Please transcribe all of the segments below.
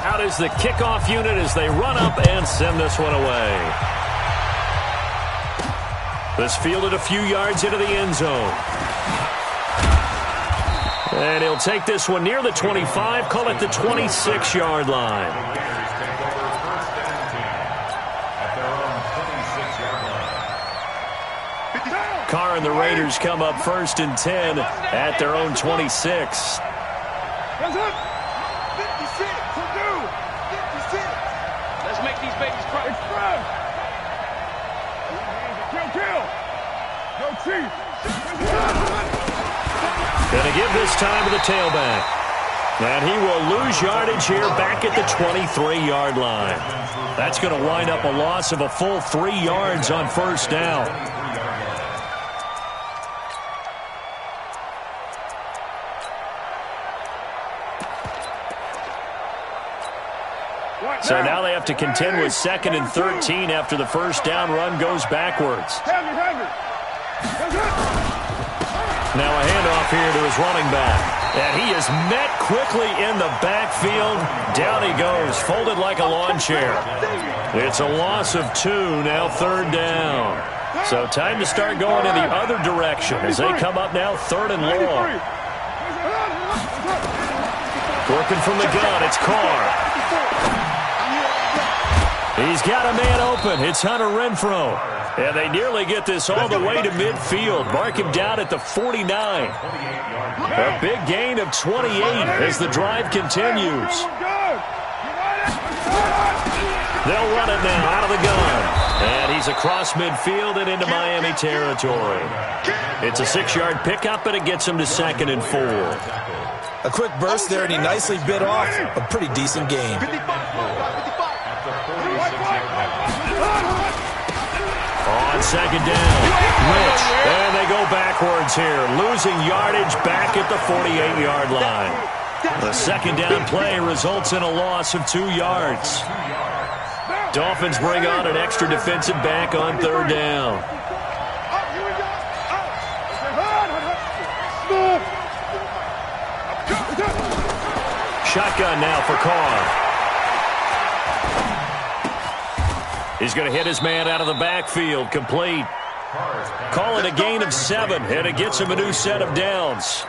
Out is the kickoff unit as they run up and send this one away. This fielded a few yards into the end zone. And he'll take this one near the 25, call it the 26-yard line. Carr and the Raiders come up 1st and 10 at their own 26. Let's make these babies cry. Going to give this time to the tailback. And he will lose yardage here back at the 23-yard line. That's going to wind up a loss of a full 3 yards on 1st down. So now they have to contend with 2nd and 13 after the 1st down run goes backwards. Now a handoff here to his running back. And he is met quickly in the backfield. Down he goes, folded like a lawn chair. It's a loss of 2, now 3rd down. So time to start going in the other direction as they come up now 3rd and long. Working from the gun, it's Carr. He's got a man open. It's Hunter Renfrow. And they nearly get this all the way to midfield. Mark him down at the 49. A big gain of 28 as the drive continues. They'll run it now out of the gun. And he's across midfield and into Miami territory. It's a 6-yard pickup, and it gets him to 2nd and 4. A quick burst there, and he nicely bit off a pretty decent gain. On 2nd down, Rich, and they go backwards here, losing yardage back at the 48-yard line. The 2nd down play results in a loss of 2 yards. Dolphins bring on an extra defensive back on 3rd down. Shotgun now for Carr. He's going to hit his man out of the backfield, complete. Call it a gain of 7, and it gets him a new set of downs.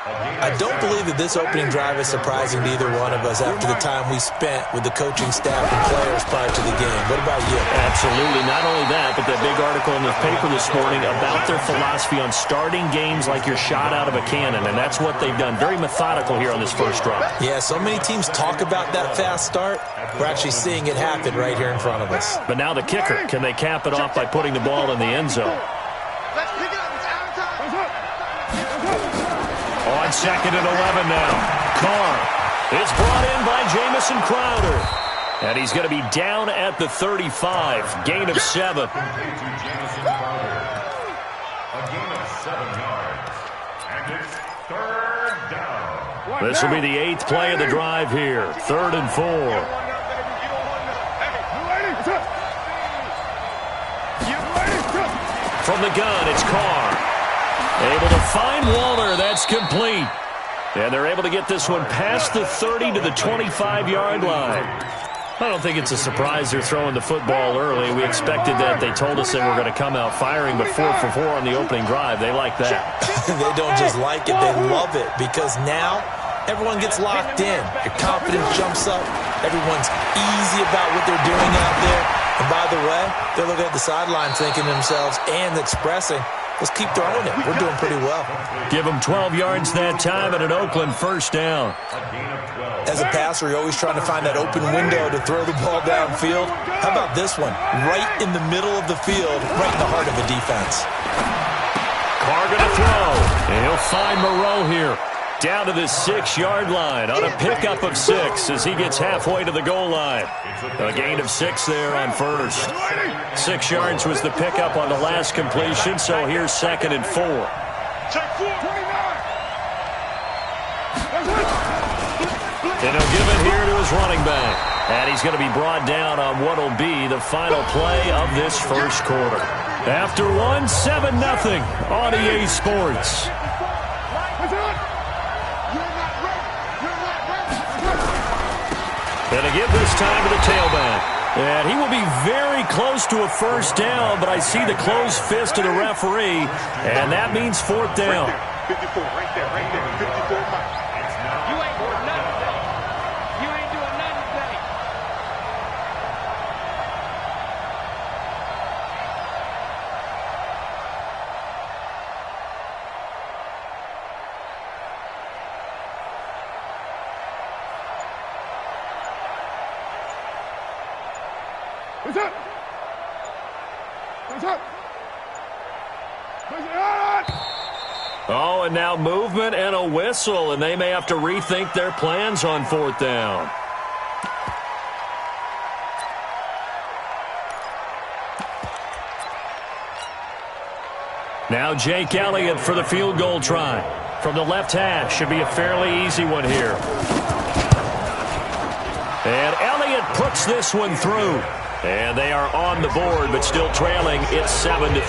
I don't believe that this opening drive is surprising to either one of us after the time we spent with the coaching staff and players prior to the game. What about you? Absolutely. Not only that, but that big article in the paper this morning about their philosophy on starting games like you're shot out of a cannon, and that's what they've done. Very methodical here on this first drive. Yeah, so many teams talk about that fast start. We're actually seeing it happen right here in front of us. But now the kicker, can they cap it off by putting the ball in the end zone? On 2nd and 11 now. Carr is brought in by Jamison Crowder. And he's going to be down at the 35. Gain of 7. A gain of 7 yards. And it's 3rd down. This will be the 8th play of the drive here. 3rd and 4. From the gun, it's Carr. Able to find Waller. That's complete. And they're able to get this one past the 30 to the 25-yard line. I don't think it's a surprise they're throwing the football early. We expected that. They told us they were going to come out firing, but 4 for 4 on the opening drive. They like that. They don't just like it, they love it, because now everyone gets locked in. The confidence jumps up. Everyone's easy about what they're doing out there. And by the way, they're looking at the sideline thinking to themselves and expressing, let's keep throwing it. We're doing pretty well. Give them 12 yards that time and an Oakland 1st down. As a passer, you're always trying to find that open window to throw the ball downfield. How about this one? Right in the middle of the field, right in the heart of the defense. Carr going to throw, and he'll find Moreau here. Down to the 6-yard line on a pickup of 6 as he gets halfway to the goal line. A gain of 6 there on 1st. 6 yards was the pickup on the last completion, so here's 2nd and 4. And he'll give it here to his running back. And he's going to be brought down on what will be the final play of this first quarter. After one, 7-0 on EA Sports. And to give this time to the tailback. And he will be very close to a first down, but I see the closed fist of the referee, and that means fourth down. 54, right there, 54 miles. You ain't doing nothing today. You ain't doing nothing today. What's up? What's up? What's up? Oh, and now movement and a whistle, and they may have to rethink their plans on fourth down. Now Jake Elliott for the field goal try. From the left hash, should be a fairly easy one here. And Elliott puts this one through. And they are on the board, but still trailing. It's 7-3.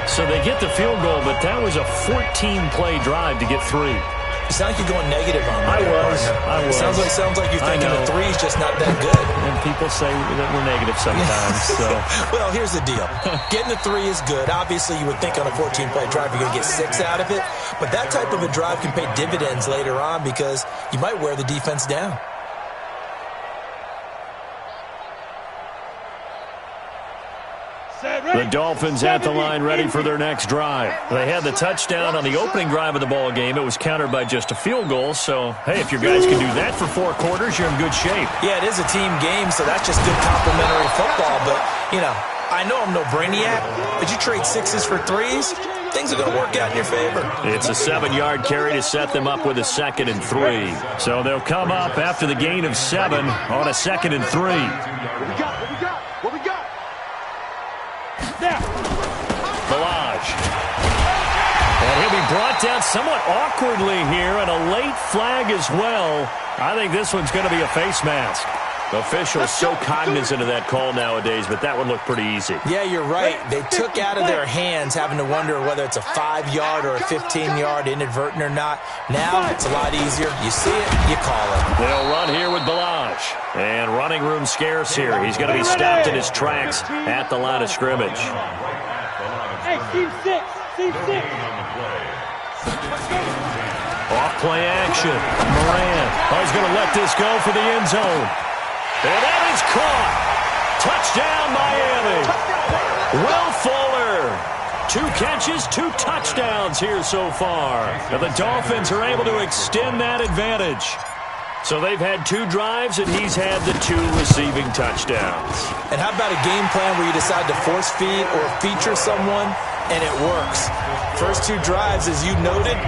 So they get the field goal, but that was a 14-play drive to get 3. You sound like you're going negative on me. I was. Sounds like you're thinking the 3's just not that good. And people say that we're negative sometimes. So. Well, here's the deal. Getting the 3 is good. Obviously, you would think on a 14-play drive you're going to get 6 out of it. But that type of a drive can pay dividends later on because you might wear the defense down. The Dolphins at the line ready for their next drive. They had the touchdown on the opening drive of the ball game. It was countered by just a field goal. So, hey, if your guys can do that for 4 quarters, you're in good shape. Yeah, it is a team game, so that's just good complimentary football. But, you know, I know I'm no brainiac, but you trade 6s for 3s, things are going to work out in your favor. It's a 7-yard carry to set them up with a 2nd and 3. So they'll come up after the gain of 7 on a 2nd and 3. What we got? What we got? What we got? Now. Balaj. And he'll be brought down somewhat awkwardly here, and a late flag as well. I think this one's going to be a face mask. Officials so cognizant of that call nowadays, but that one looked pretty easy. Yeah, you're right. They took out of their hands having to wonder whether it's a 5-yard or a 15-yard inadvertent or not. Now it's a lot easier. You see it, you call it. They'll run here with Balaj. And running room scarce here. He's going to be stopped in his tracks at the line of scrimmage. Hey, team 6. Team 6. Off play action. Moran. Oh, he's going to let this go for the end zone. And that is caught. Touchdown, Miami. Will Fuller. 2 catches, 2 touchdowns here so far. Now the Dolphins are able to extend that advantage. So they've had 2 drives, and he's had the 2 receiving touchdowns. And how about a game plan where you decide to force feed or feature someone, and it works? First 2 drives, as you noted,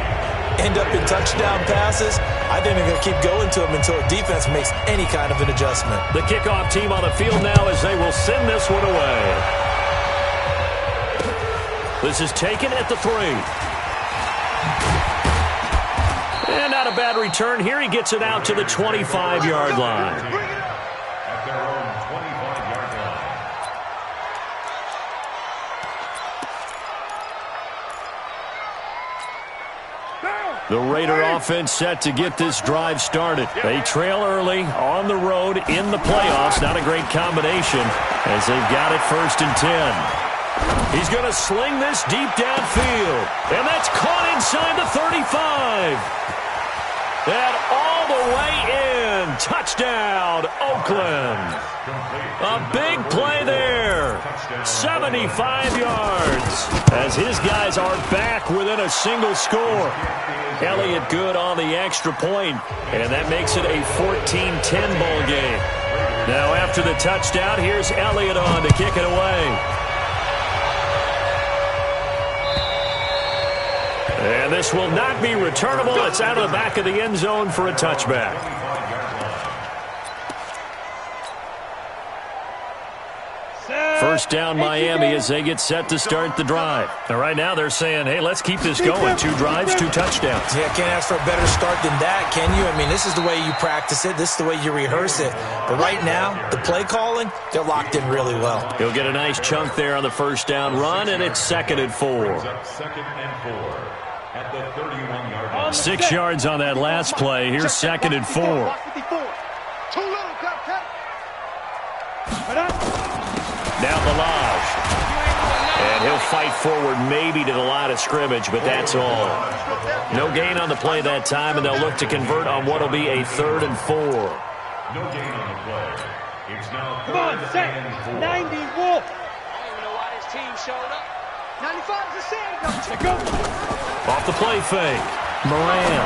end up in touchdown passes. I think they're going to keep going to them until the defense makes any kind of an adjustment. The kickoff team on the field now as they will send this one away. This is taken at the 3. And not a bad return here. He gets it out to the 25-yard line. At their own 25-yard line. The Raider offense set to get this drive started. They trail early on the road in the playoffs. Not a great combination as they've got it 1st and 10. He's going to sling this deep downfield. And that's caught inside the 35. And all the way in. Touchdown, Oakland. A big play there. 75 yards. As his guys are back within a single score. Elliott good on the extra point, and that makes it a 14-10 ball game. Now after the touchdown, here's Elliott on to kick it away. And this will not be returnable. It's out of the back of the end zone for a touchback. First down, Miami, as they get set to start the drive. Now, right now, they're saying, hey, let's keep this going. 2 drives, 2 touchdowns. Yeah, can't ask for a better start than that, can you? I mean, this is the way you practice it. This is the way you rehearse it. But right now, the play calling, they're locked in really well. He'll get a nice chunk there on the first down run, and it's 2nd and 4. 2nd and 4 at the 31-yard line. 6 yards on that last play. Here's 2nd and 4. Now Balaj. And he'll fight forward maybe to the line of scrimmage, but that's all. No gain on the play that time, and they'll look to convert on what will be a 3rd and 4. No gain on the play. It's now Come on, 3rd set. and 4. 90, Wolf. I don't even know why this team showed up. 95 is the same. Go. Off the play fake. Moran.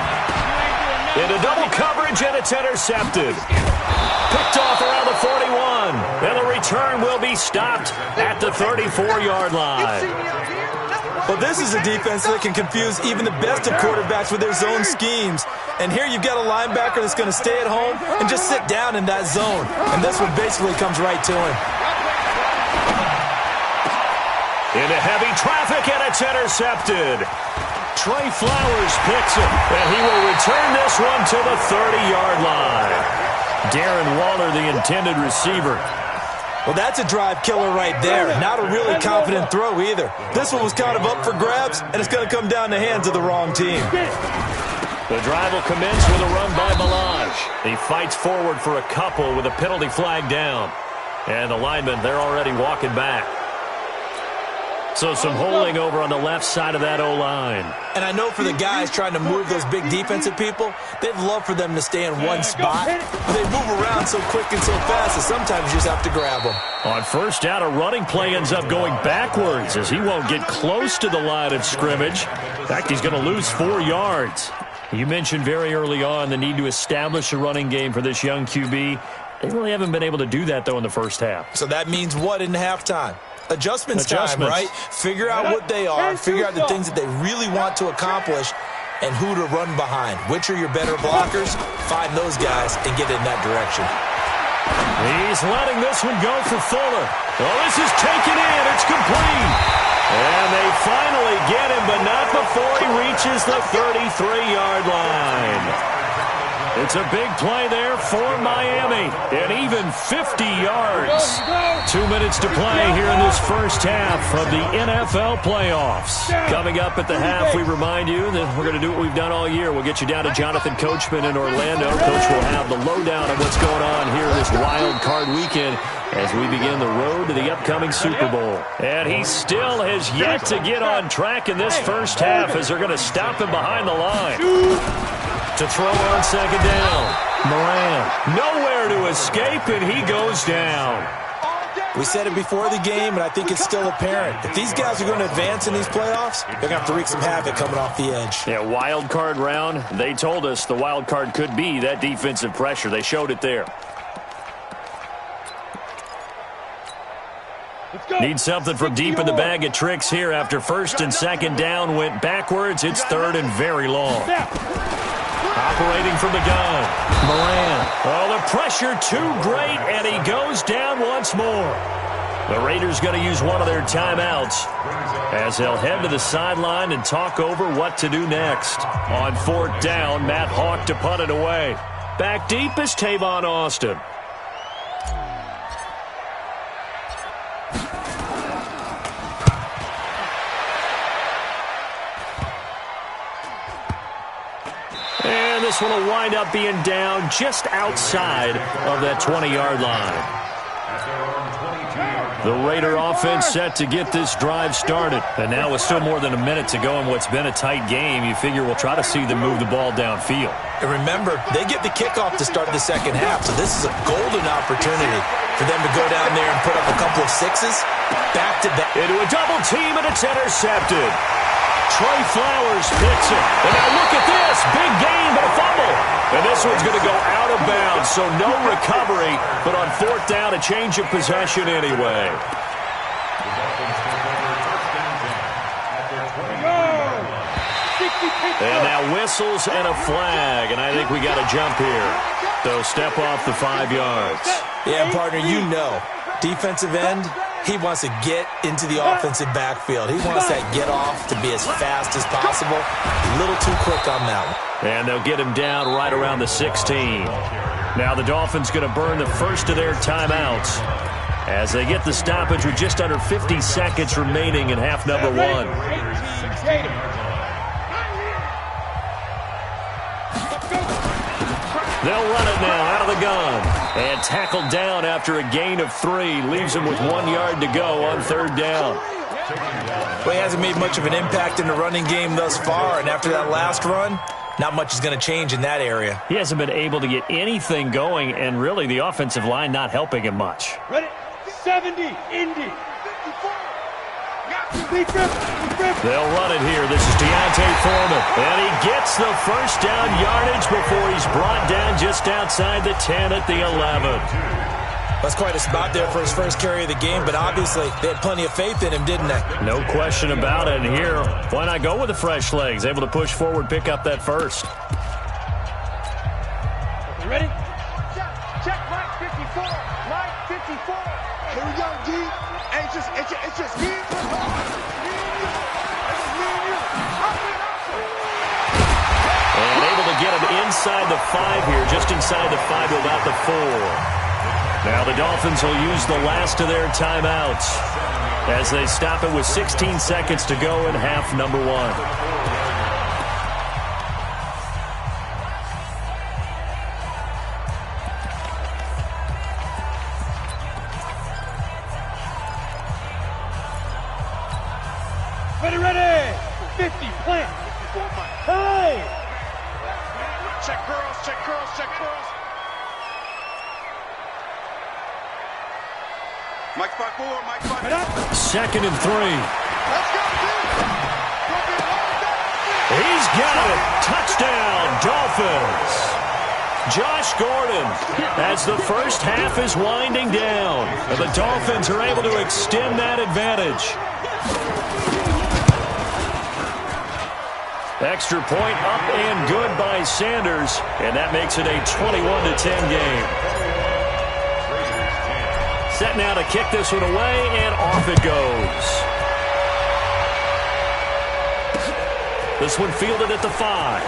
Into double coverage, and it's intercepted. Picked off around the 41. And the return will be stopped at the 34-yard line. Well, this is a defense that can confuse even the best of quarterbacks with their zone schemes. And here you've got a linebacker that's going to stay at home and just sit down in that zone. And this one basically comes right to him. Into heavy traffic, and it's intercepted. Trey Flowers picks it, and he will return this one to the 30-yard line. Darren Waller, the intended receiver. Well, that's a drive killer right there. Not a really confident throw either. This one was kind of up for grabs, and it's going to come down the hands of the wrong team. The drive will commence with a run by Balaj. He fights forward for a couple with a penalty flag down. And the linemen, they're already walking back. So some holding over on the left side of that O-line. And I know for the guys trying to move those big defensive people, they'd love for them to stay in one spot. But they move around so quick and so fast that sometimes you just have to grab them. On first down, a running play ends up going backwards as he won't get close to the line of scrimmage. In fact, he's going to lose 4 yards. You mentioned very early on the need to establish a running game for this young QB. They really haven't been able to do that, though, in the first half. So that means what in halftime? Adjustments time, right? Figure out what they are, figure out the things that they really want to accomplish, and who to run behind. Which are your better blockers? Find those guys and get in that direction. He's letting this one go for Fuller. Oh, this is taken in. It's complete. And they finally get him, but not before he reaches the 33-yard line. It's a big play there for Miami, and even 50 yards. 2 minutes to play here in this first half of the NFL playoffs. Coming up at the half, we remind you that we're going to do what we've done all year. We'll get you down to Jonathan Coachman in Orlando. Coach will have the lowdown of what's going on here this wild card weekend as we begin the road to the upcoming Super Bowl. And he still has yet to get on track in this first half as they're going to stop him behind the line. To throw on second down. Moran nowhere to escape, and he goes down. We said it before the game, and I think it's still apparent. If these guys are going to advance in these playoffs, they're going to have to wreak some havoc coming off the edge. Yeah, wild card round. They told us the wild card could be that defensive pressure. They showed it there. Need something from deep in the bag of tricks here after first and second down went backwards. It's third and very long. Operating from the gun. Moran. Oh, the pressure too great, and he goes down once more. The Raiders going to use one of their timeouts as they'll head to the sideline and talk over what to do next. On fourth down, Matt Hawk to punt it away. Back deep is Tavon Austin. And this one will wind up being down just outside of that 20-yard line. The Raider offense set to get this drive started. And now with still more than a minute to go in what's been a tight game, you figure we'll try to see them move the ball downfield. And remember, they get the kickoff to start the second half, so this is a golden opportunity for them to go down there and put up a couple of sixes back-to-back. Into a double team, and it's intercepted. Trey Flowers picks it. And now look at this. Big gain, but a fumble. And this one's going to go out of bounds, so no recovery. But on fourth down, a change of possession anyway. And now whistles and a flag. And I think we got a jump here. So step off the 5 yards. Yeah, partner, you know. Defensive end, he wants to get into the offensive backfield. He wants that get off to be as fast as possible. A little too quick on that one. And they'll get him down right around the 16. Now the Dolphins going to burn the first of their timeouts as they get the stoppage with just under 50 seconds remaining in half number one. They'll run it now out of the gun. And tackled down after a gain of 3. Leaves him with 1 yard to go on 3rd down. Well, he hasn't made much of an impact in the running game thus far, and after that last run, not much is going to change in that area. He hasn't been able to get anything going, and really the offensive line not helping him much. Ready? 70, Indy. 54. They'll run it here. This is Deontay Foreman. And he gets the first down yardage before he's brought down just outside the 10 at the 11. That's quite a spot there for his first carry of the game, but obviously they had plenty of faith in him, didn't they? No question about it. And here, why not go with the fresh legs? Able to push forward, pick up that first. Ready? Check right 54. Right 54. Here we go, D. Hey, it's just me and you. And able to get him inside the 5 here, just inside the 5 to about the 4. Now the Dolphins will use the last of their timeouts as they stop it with 16 seconds to go in half number 1. Ready. 50, plant. Hey! Check girls. Mike spot 4, Mike spot 4. 2nd and 3. Let's go, He's got it. Touchdown, Dolphins. Josh Gordon, as the first half is winding down, and the Dolphins are able to extend that advantage. Extra point up and good by Sanders, and that makes it a 21-10 game. Set now to kick this one away, and off it goes. This one fielded at the 5.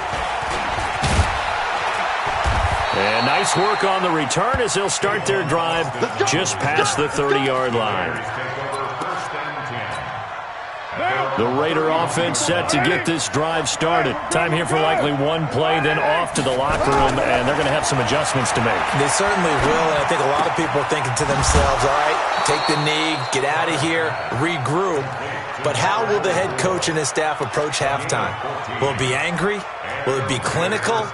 And nice work on the return as they'll start their drive just past the 30-yard line. The Raider offense set to get this drive started. Time here for likely one play, then off to the locker room, and they're going to have some adjustments to make. They certainly will, and I think a lot of people are thinking to themselves, all right, take the knee, get out of here, regroup. But how will the head coach and his staff approach halftime? Will it be angry? Will it be clinical?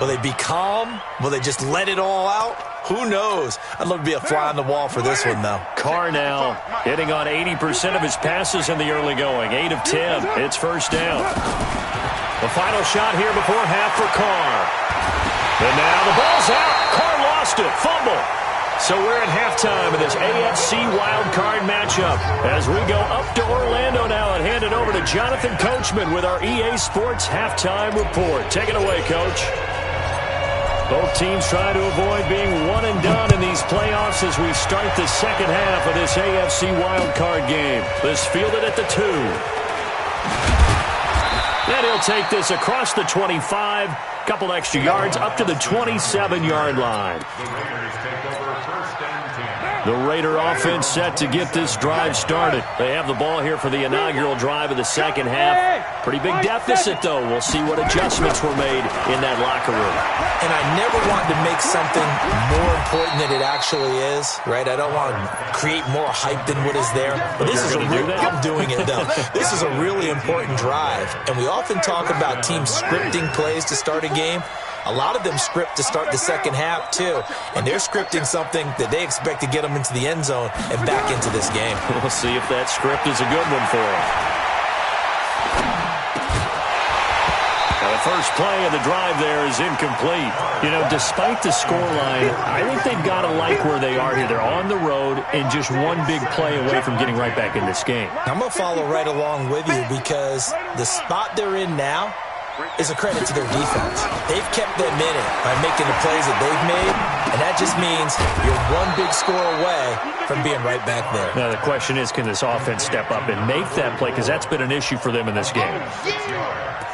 Will they be calm? Will they just let it all out? Who knows? I'd love to be a fly on the wall for this one, though. Carr now hitting on 80% of his passes in the early going. 8 of 10. It's first down. The final shot here before half for Carr. And now the ball's out. Carr lost it. Fumble. So we're at halftime of this AFC wildcard matchup as we go up to Orlando now and hand it over to Jonathan Coachman with our EA Sports Halftime Report. Take it away, Coach. Both teams trying to avoid being one and done in these playoffs as we start the second half of this AFC wildcard game. This fielded at the 2. And he'll take this across the 25. Couple extra yards up to the 27-yard line. The Raider offense set to get this drive started. They have the ball here for the inaugural drive of the second half. Pretty big deficit, though. We'll see what adjustments were made in that locker room. And I never want to make something more important than it actually is, right? I don't want to create more hype than what is there. But this is I'm doing it, though. This is a really important drive. And we often talk about teams scripting plays to start a game. A lot of them script to start the second half, too. And they're scripting something that they expect to get them into the end zone and back into this game. We'll see if that script is a good one for them. Now, the first play of the drive there is incomplete. You know, despite the scoreline, I think they've got to like where they are here. They're on the road and just one big play away from getting right back in this game. I'm going to follow right along with you because the spot they're in now is a credit to their defense. They've kept them in it by making the plays that they've made, and that just means you're one big score away from being right back there. Now, the question is, can this offense step up and make that play? Because that's been an issue for them in this game.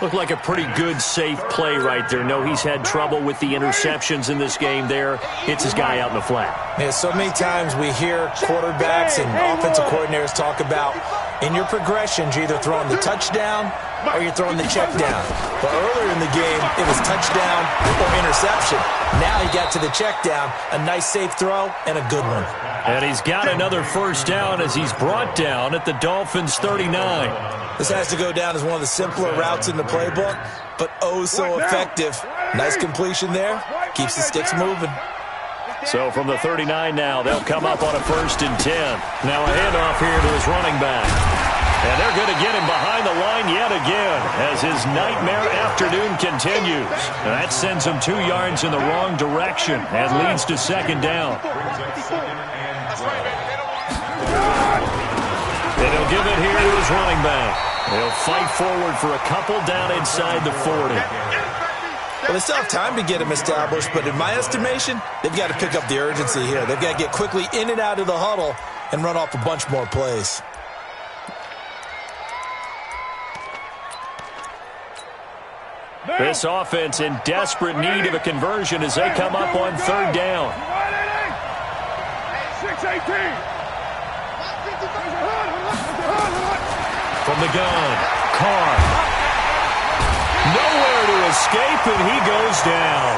Looked like a pretty good, safe play right there. No, he's had trouble with the interceptions in this game there. Hits his guy out in the flat. Yeah, so many times we hear quarterbacks and offensive coordinators talk about In your progressions, you're either throwing the touchdown or you're throwing the check down. But earlier in the game, it was touchdown or interception. Now he got to the check down, a nice safe throw, and a good one. And he's got another first down as he's brought down at the Dolphins' 39. This has to go down as one of the simpler routes in the playbook, but oh so effective. Nice completion there. Keeps the sticks moving. So from the 39 now, they'll come up on a 1st and 10. Now a handoff here to his running back. And they're going to get him behind the line yet again as his nightmare afternoon continues. And that sends him 2 yards in the wrong direction and leads to 2nd down. And he'll give it here to his running back. He'll fight forward for a couple down inside the 40. Well, they still have time to get him established, but in my estimation, they've got to pick up the urgency here. They've got to get quickly in and out of the huddle and run off a bunch more plays. This offense in desperate need of a conversion as they come up on 3rd down. 6-18. From the gun, Carr. Nowhere to escape, and he goes down.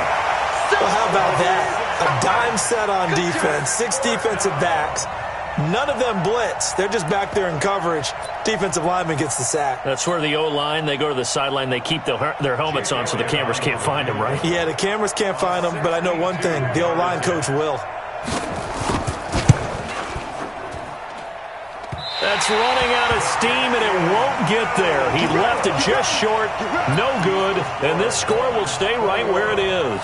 Well, how about that? A dime set on defense, 6 defensive backs. None of them blitz. They're just back there in coverage. Defensive lineman gets the sack. That's where the O-line, they go to the sideline, they keep their helmets on so the cameras can't find them, right? Yeah, the cameras can't find them, but I know one thing. The O-line coach will. That's running out of steam, and it won't get there. He left it just short, no good, and this score will stay right where it is.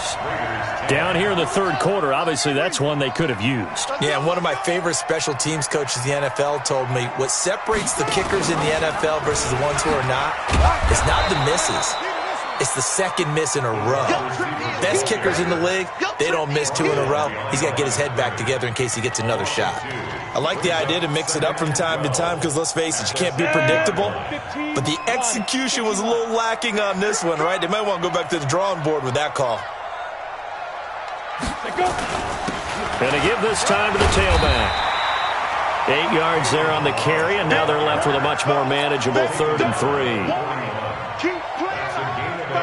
Down here in the 3rd quarter, obviously that's one they could have used. Yeah, and one of my favorite special teams coaches in the NFL told me what separates the kickers in the NFL versus the ones who are not is not the misses. It's the 2nd miss in a row. Best kickers in the league, they don't miss 2 in a row. He's got to get his head back together in case he gets another shot. I like the idea to mix it up from time to time because, let's face it, you can't be predictable. But the execution was a little lacking on this one, right? They might want to go back to the drawing board with that call. Going to give this time to the tailback. 8 yards there on the carry, and now they're left with a much more manageable 3rd and 3.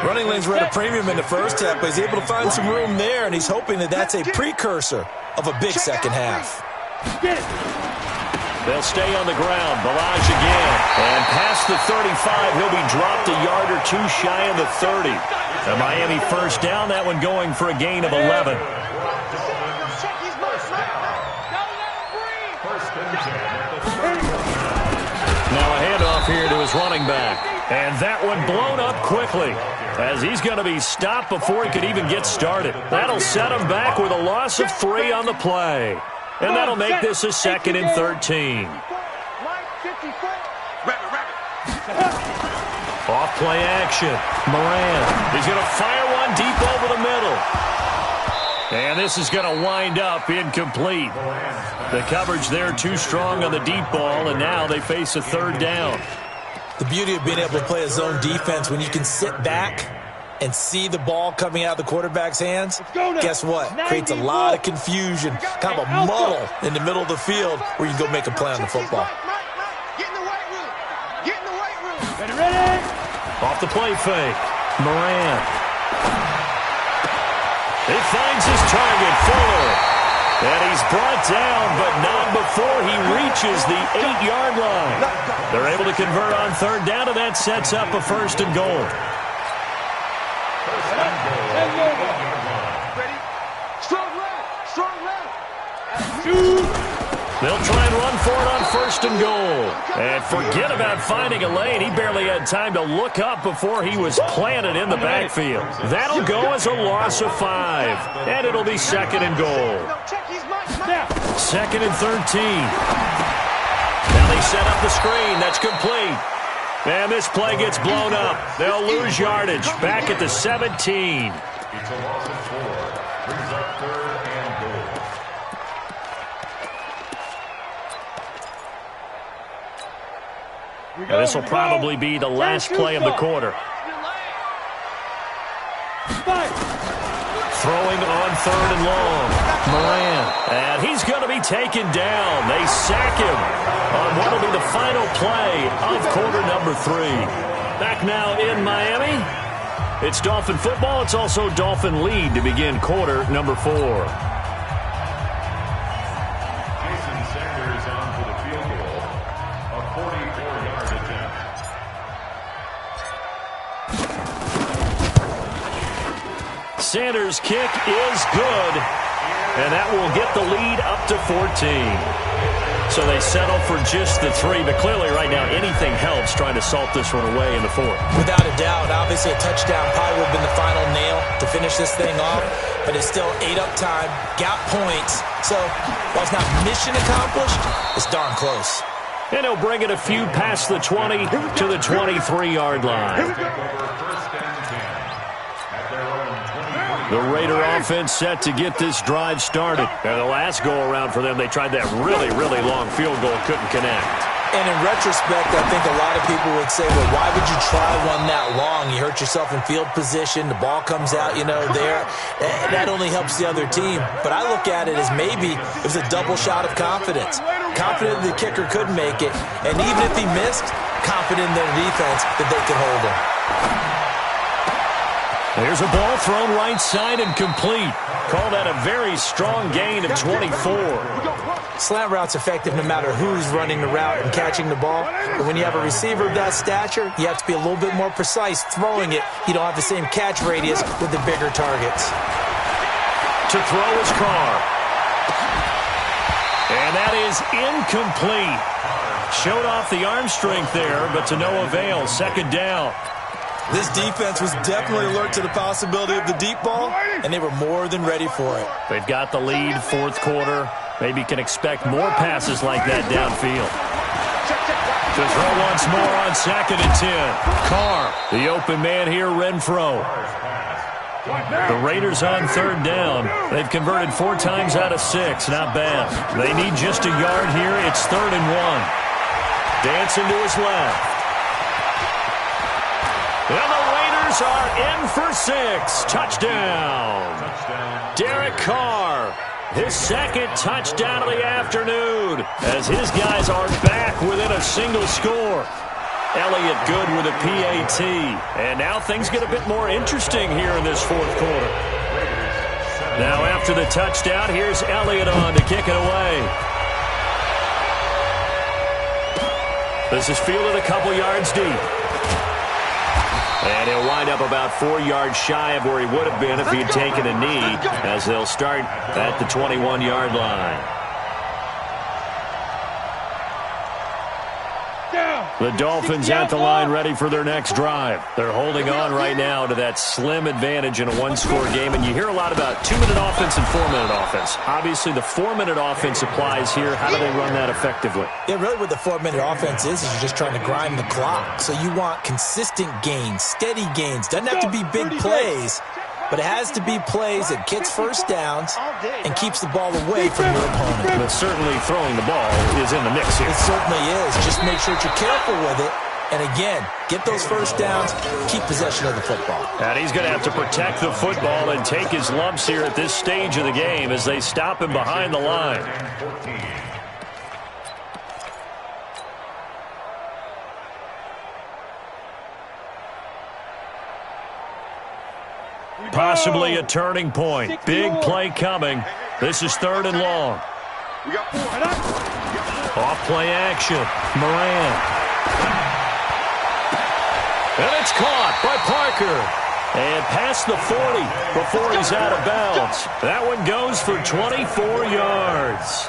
Running lanes were at a premium in the first half, but he's able to find some room there, and he's hoping that that's a precursor of a big second half. They'll stay on the ground. Ballage again. And past the 35, he'll be dropped a yard or 2 shy of the 30. The Miami first down, that one going for a gain of 11. Now a handoff here to his running back. And that one blown up quickly as he's going to be stopped before he could even get started. That'll set him back with a loss of 3 on the play. And that'll make this a 2nd and 13. Off play action. Moran. He's going to fire one deep over the middle. And this is going to wind up incomplete. The coverage there too strong on the deep ball, and now they face a 3rd down. The beauty of being able to play a zone defense when you can sit back and see the ball coming out of the quarterback's hands, guess what? Creates a lot of confusion, kind of a muddle in the middle of the field where you can go make a play on the football. Get in the weight room. Get in the weight room. Ready? Off the play fake. Moran. He finds his target, Fuller. And he's brought down, but not before he reaches the 8-yard line. They're able to convert on 3rd down, and that sets up a 1st and goal. Ready? Strong left. Strong left. They'll try and run for it on 1st and goal. And forget about finding a lane. He barely had time to look up before he was planted in the backfield. That'll go as a loss of 5. And it'll be 2nd and goal. 2nd and 13. Now they set up the screen. That's complete. And this play gets blown up. They'll lose yardage. Back at the 17. It's a loss of 4. Brings up 3rd and goal. Now this will probably be the last play of the quarter. Throwing on 3rd and long. Moran, and he's going to be taken down. They sack him on what will be the final play of quarter number 3. Back now in Miami. It's Dolphin football. It's also Dolphin lead to begin quarter number 4. Jason Sanders on for the field goal. A 44-yard attempt. Sanders' kick is good, and that will get the lead up to 14. So they settle for just the 3, but clearly right now anything helps trying to salt this one away in the 4th. Without a doubt, obviously a touchdown probably would have been the final nail to finish this thing off, but it's still 8 up time, got points. So while it's not mission accomplished, it's darn close. And he'll bring it a few past the 20 to the 23-yard line. The Raider offense set to get this drive started. And the last go-around for them, they tried that really, really long field goal, couldn't connect. And in retrospect, I think a lot of people would say, well, why would you try one that long? You hurt yourself in field position. The ball comes out, there. That only helps the other team. But I look at it as maybe it was a double shot of confidence. Confident the kicker could make it. And even if he missed, confident in their defense that they could hold him. There's a ball thrown right side and complete. Call that a very strong gain of 24. Slant route's effective no matter who's running the route and catching the ball. But when you have a receiver of that stature, you have to be a little bit more precise throwing it. You don't have the same catch radius with the bigger targets. To throw is Carr. And that is incomplete. Showed off the arm strength there, but to no avail. Second down. This defense was definitely alert to the possibility of the deep ball, and they were more than ready for it. They've got the lead, 4th quarter. Maybe can expect more passes like that downfield. To throw once more on 2nd and 10. Carr, the open man here, Renfro. The Raiders on 3rd down. They've converted 4 times out of 6. Not bad. They need just a yard here. It's 3rd and 1. Dancing to his left. And the Raiders are in for 6. Touchdown. Derek Carr, his 2nd touchdown of the afternoon, as his guys are back within a single score. Elliott good with a PAT. And now things get a bit more interesting here in this 4th quarter. Now after the touchdown, here's Elliott on to kick it away. This is fielded a couple yards deep. And he'll wind up about 4 yards shy of where he would have been if he'd taken a knee, as they'll start at the 21-yard line. The Dolphins at the line ready for their next drive. They're holding on right now to that slim advantage in a 1-score game. And you hear a lot about 2-minute offense and 4-minute offense. Obviously, the 4-minute offense applies here. How do they run that effectively? Yeah, really what the 4-minute offense is you're just trying to grind the clock. So you want consistent gains, steady gains. Doesn't have to be big plays, but it has to be plays that gets first downs and keeps the ball away from your opponent. But certainly throwing the ball is in the mix here. It certainly is. Just make sure that you're careful with it. And again, get those first downs, keep possession of the football. And he's going to have to protect the football and take his lumps here at this stage of the game as they stop him behind the line. Possibly a turning point. Big play coming. This is 3rd and long. Off play action. Moran. And it's caught by Parker. And past the 40 before he's out of bounds. That one goes for 24 yards.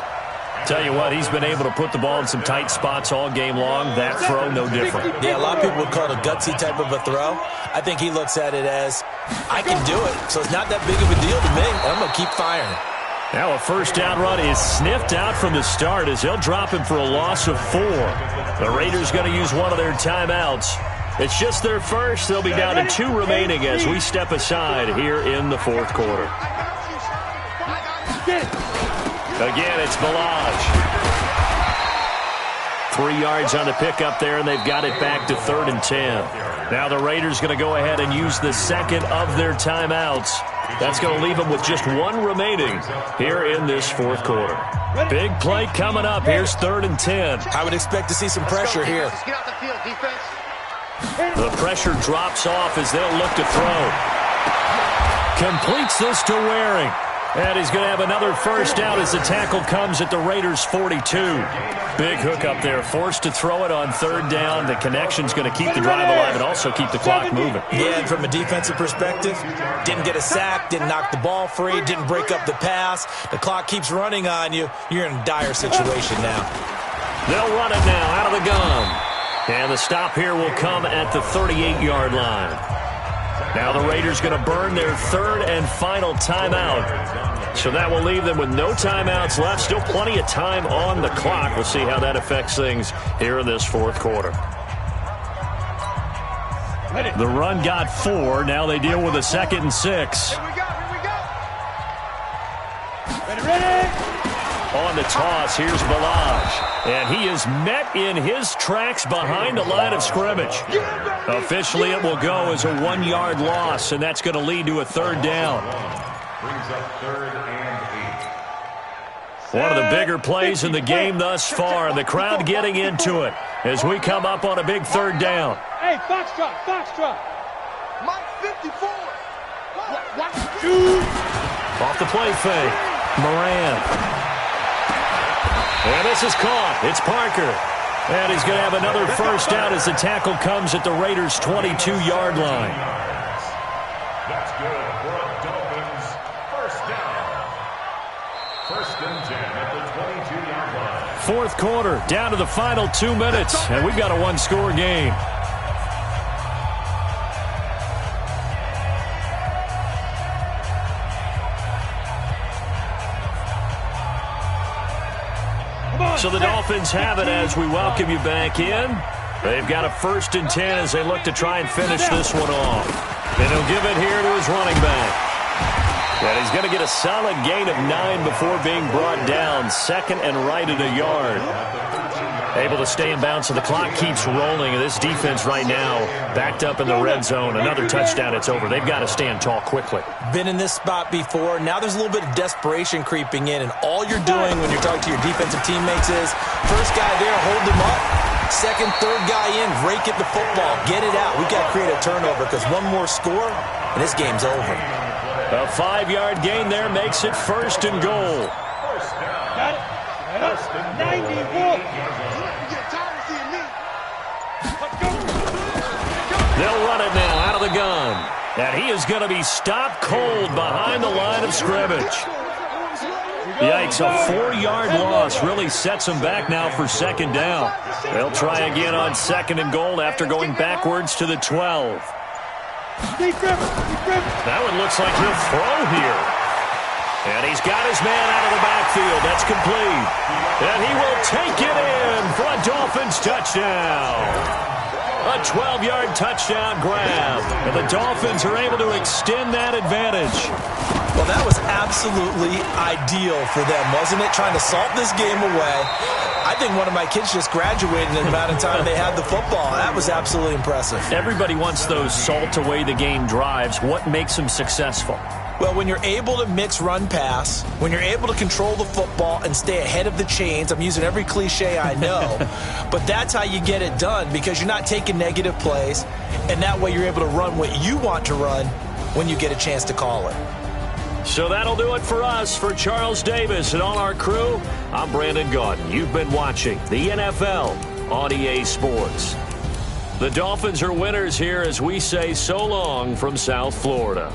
Tell you what, he's been able to put the ball in some tight spots all game long. That throw, no different. Yeah, a lot of people would call it a gutsy type of a throw. I think he looks at it as, I can do it, so it's not that big of a deal to me. I'm going to keep firing. Now a first down run is sniffed out from the start as they'll drop him for a loss of 4. The Raiders going to use one of their timeouts. It's just their first. They'll be down to 2 remaining as we step aside here in the 4th quarter. Again, it's Ballage. 3 yards on the pickup there, and they've got it back to 3rd and 10. Now the Raiders going to go ahead and use the 2nd of their timeouts. That's going to leave them with just one remaining here in this fourth quarter. Big play coming up. Here's 3rd and 10. I would expect to see some pressure here. Get off the field, defense. The pressure drops off as they'll look to throw. Completes this to Waring. And he's going to have another first down as the tackle comes at the Raiders' 42. Big hook up there. Forced to throw it on 3rd down. The connection's going to keep the drive alive and also keep the clock moving. Yeah, and from a defensive perspective, didn't get a sack, didn't knock the ball free, didn't break up the pass. The clock keeps running on you. You're in a dire situation now. They'll run it now out of the gun. And the stop here will come at the 38-yard line. Now the Raiders going to burn their 3rd and final timeout. So that will leave them with no timeouts left. Still plenty of time on the clock. We'll see how that affects things here in this fourth quarter. The run got 4. Now they deal with a 2nd and 6. Here we go. Ready. On the toss, here's Ballage. And he is met in his tracks behind the line of scrimmage. Officially, it will go as a 1-yard loss, and that's going to lead to a 3rd down. Brings up 3rd and 8. One of the bigger plays in the game thus far. The crowd getting into it as we come up on a big 3rd down. Hey, Foxtrot. Mike 54. Off the play fake. Moran. And this is caught. It's Parker. And he's going to have another first down as the tackle comes at the Raiders' 22-yard line. That's good for a Dolphins first down. 1st and 10 at the 22-yard line. Fourth quarter, down to the final 2 minutes, and we've got a 1-score game. So the Dolphins have it as we welcome you back in. They've got a 1st and 10 as they look to try and finish this one off. And he'll give it here to his running back. And he's going to get a solid gain of 9 before being brought down. 2nd and right at a yard. Able to stay in bounds, so the clock keeps rolling. And this defense right now backed up in the red zone. Another touchdown, it's over. They've got to stand tall quickly. Been in this spot before. Now there's a little bit of desperation creeping in, and all you're doing when you're talking to your defensive teammates is, first guy there, hold him up. 2nd, 3rd guy in, rake at the football. Get it out. We've got to create a turnover because one more score, and this game's over. A 5-yard gain there makes it 1st and goal. First down. Got it. 91. They'll run it now out of the gun. And he is going to be stopped cold behind the line of scrimmage. Yikes, a 4-yard loss really sets him back now for 2nd down. They'll try again on 2nd and goal after going backwards to the 12. That one looks like he'll throw here. And he's got his man out of the backfield. That's complete. And he will take it in for a Dolphins touchdown. A 12-yard touchdown grab. And the Dolphins are able to extend that advantage. Well, that was absolutely ideal for them, wasn't it? Trying to salt this game away. I think one of my kids just graduated in the amount of time they had the football. That was absolutely impressive. Everybody wants those salt-away-the-game drives. What makes them successful? Well, when you're able to mix run-pass, when you're able to control the football and stay ahead of the chains, I'm using every cliche I know, but that's how you get it done because you're not taking negative plays, and that way you're able to run what you want to run when you get a chance to call it. So that'll do it for us. For Charles Davis and all our crew, I'm Brandon Gaudin. You've been watching the NFL on EA Sports. The Dolphins are winners here as we say so long from South Florida.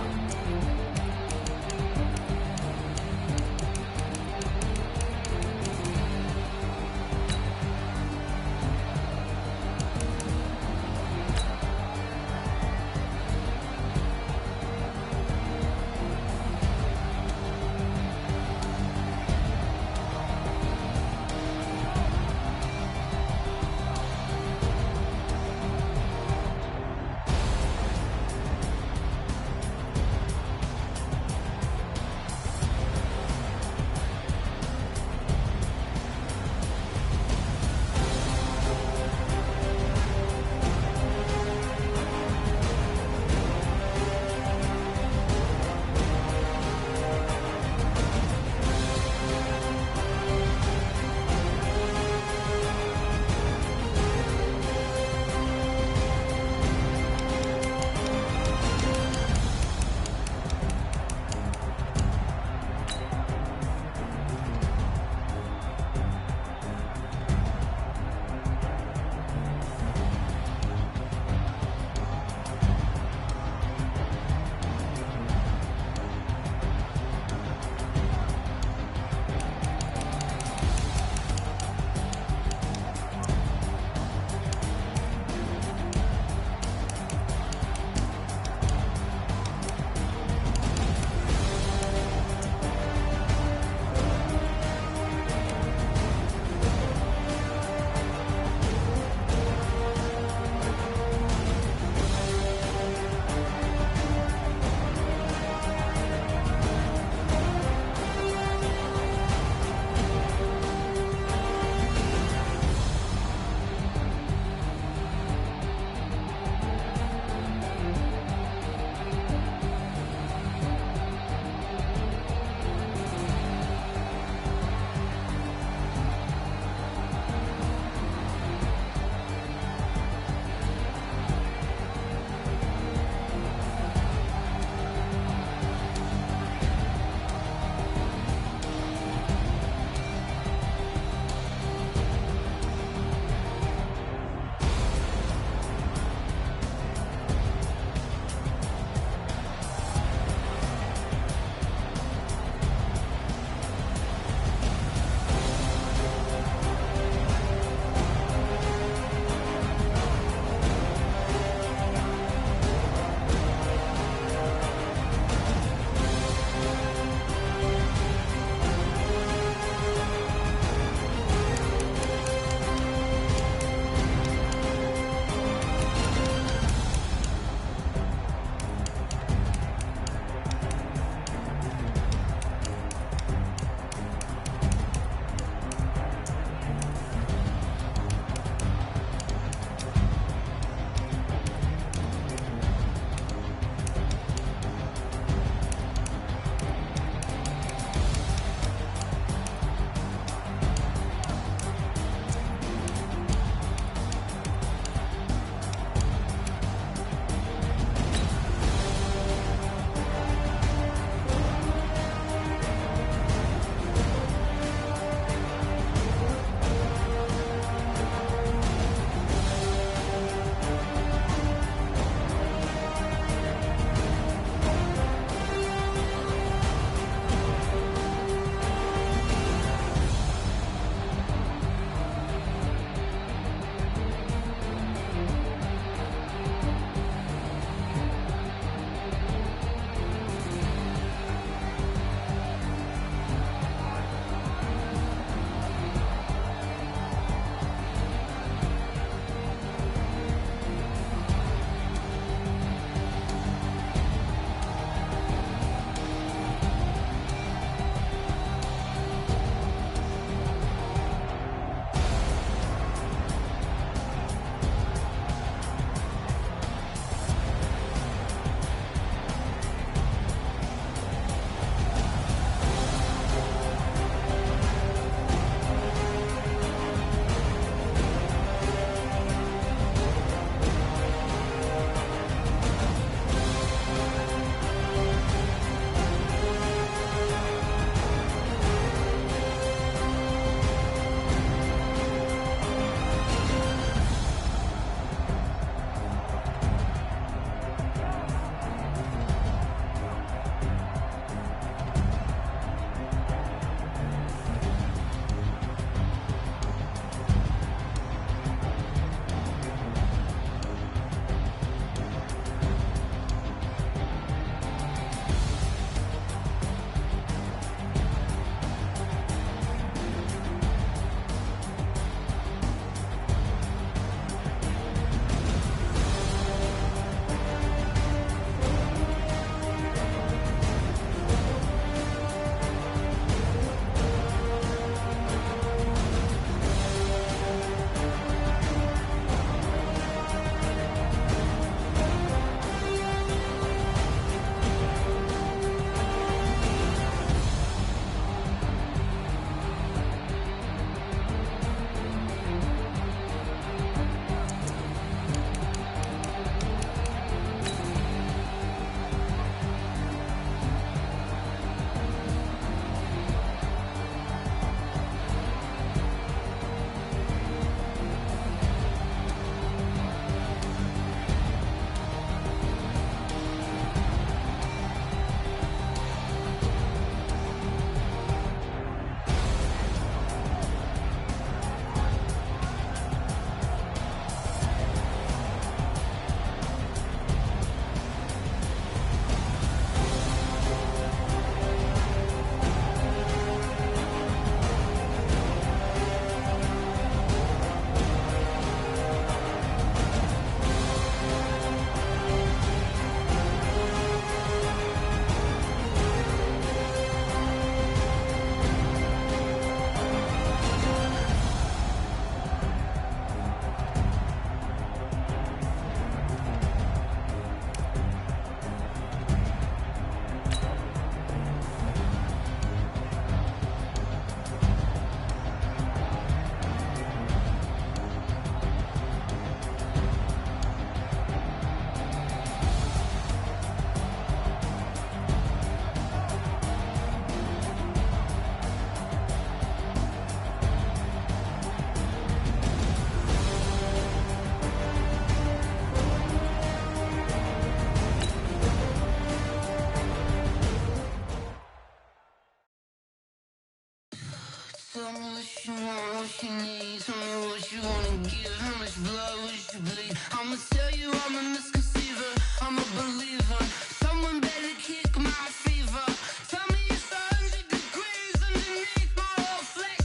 Tell me what you want, what you need. Tell me what you wanna give. How much blood would you bleed? I'ma tell you I'm a misconceiver. I'm a believer. Someone better kick my fever. Tell me it's 100 degrees underneath my whole flesh.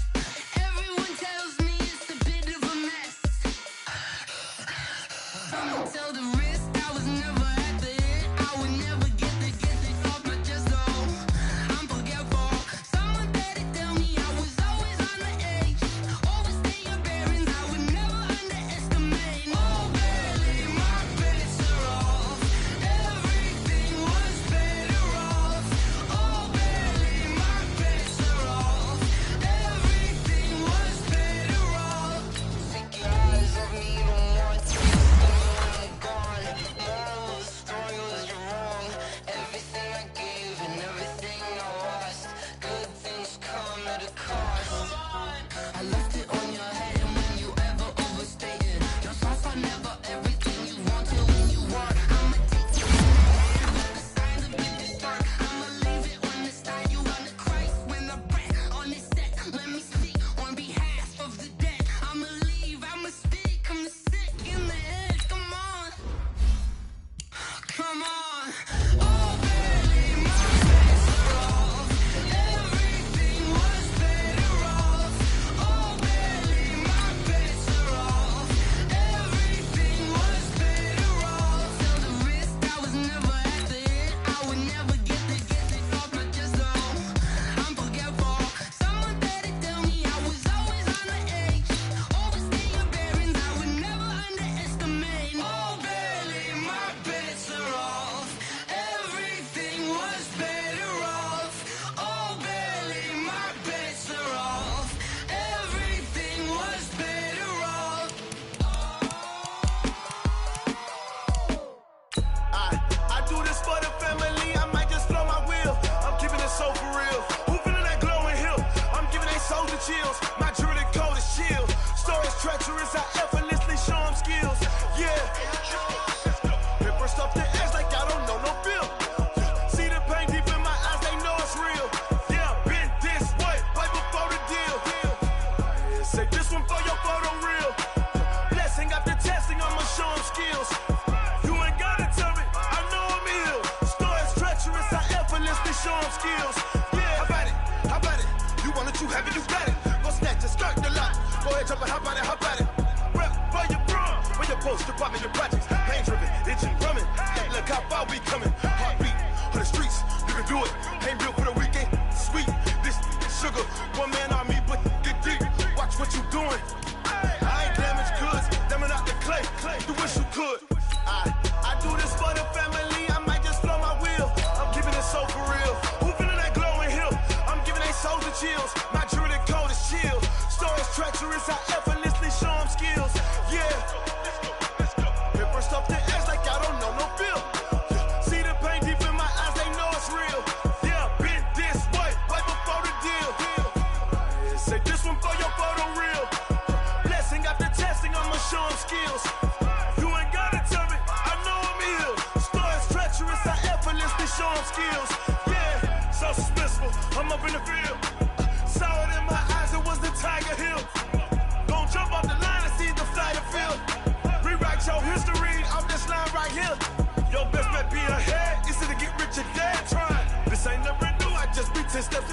Everyone tells me it's a bit of a mess. I'ma tell the risk I was never at the end. I would never get this off my chest though. I'm forgetful. Someone better tell me I was always on the edge. Overstay your bearings, I would never underestimate. Oh, barely my bets are off. Everything was better off. Oh, barely my bets are off. Everything was better off. Take your eyes off me, don't want to. I'm gone. Moral of the story was you're wrong. Everything I gave and everything I lost. Good things come at a cost. I left it on your head, and when you ever overstay it, your thoughts are never everything you want till when you want. I'ma take you with the signs of it to start. I'ma leave it on the side. You on the Christ when I breath on this set. Let me speak on behalf of the dead. I'ma leave, I'ma speak. I'm sick in the head. Come on. Come on. Oh, barely my bets are off. Everything was better off. Oh, barely my bets are off. Everything was better off. Tell the risk I was never at the end. I would never get this off my chest though. I'm forgetful. Someone better tell me I was always on the edge. Overstay your bearings, I would never underestimate. Oh, barely my bets are off. Everything was better off. Oh, barely my bets are off. Everything was better off. I do this for the family, I might just blow my wheel. I'm keeping it so for real. Who feeling that glowing hill? I'm giving they souls the chills. My jewelry code is chill. Stories treacherous, I effortlessly show them skills. Yeah. Paper stuff the edge like I don't know no bill. See the pain deep in my eyes, they know it's real. Yeah, been this way, way before the deal. Say this one for your photo reel. Blessing after testing, I'ma show them skills. You ain't gotta tell me, I know I'm ill. Stories treacherous, I effortlessly show them skills. Yeah, how about it? How about it? You want it, you have it, you got it. Go snatch it, skirt the lot. Go ahead, jump it, how about it? How about it? Rep for your bro, where your post, department, your projects. Pain driven, itching, drumming. Hey, look how far we coming. Heartbeat on the streets, you can do it. Ain't built for the weekend. Sweet, this sugar, one man army, but get deep. Watch what you doing. I ain't damaged goods, damn out the clay. You wish you could. I do this for the family, I might just blow my wheel. I'm keeping it so for real. Who feeling that glowing hill? I'm giving they souls the chills. My jewelry code is chill. Stories treacherous, I effortlessly show them skills. Yeah. Paper stuff the edge like I don't know no bill. See the pain deep in my eyes, they know it's real. Yeah, been this way, way before the deal. Say this one for your photo reel. Blessing after testing, I'ma show them skills. You ain't gotta tell me, I know I'm ill. Stories treacherous, I effortlessly show them skills. Yeah, so suspenseful, I'm up in the field. Saw it in my eyes, it was the Tiger Hill. Gon' jump off the line and see the fly the field. Rewrite your history off this line right here. Your best bet be ahead, easy to get rich or dead trying. This ain't never new, I just be 10 steps